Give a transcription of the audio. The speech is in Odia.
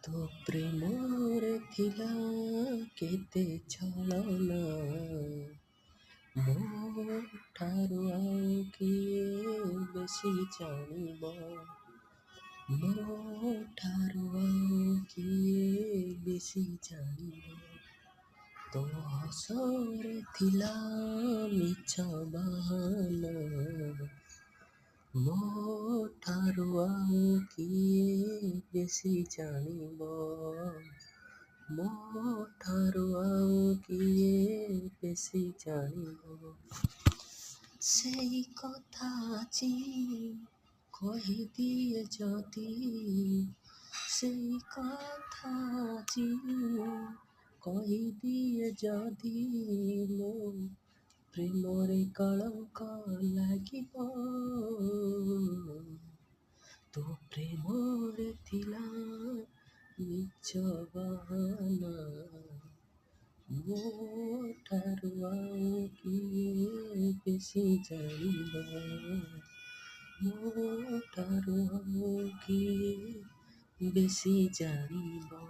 ତୋ ପ୍ରେମରେ ଥିଲା କେତେ ଛଳନା, ମୋ ଠାରୁ ଆଉ କିଏ ବେଶୀ ଜାଣିବ, ମୋ ଠାରୁ ଆଉ କିଏ ବେଶୀ ଜାଣିବ। ତୋ ହସରେ ଥିଲା ମିଛ ବାହାନା, ମୋ ଠାରୁ ଆଉ କିଏ ବେଶୀ ଜାଣିବ, ମୋ ଠାରୁ ଆଉ କିଏ ବେଶୀ ଜାଣିବ। ସେଇ କଥା ଆଜି କହିଦିଏ ଯଦି, ସେଇ କଥା ଆଜି କହିଦିଏ ଯଦି, ମୋ ପ୍ରେମରେ କଳଙ୍କ ଲାଗିବ। ତୋ ପ୍ରେମରେ ଥିଲା ମିଛ ବାହାନା, ମୋ ଠାରୁ ଆଉ କିଏ ବେଶୀ ଜାଣିବ, ମୋ ଠାରୁ ଆଉ କିଏ ବେଶୀ ଜାଣିବ।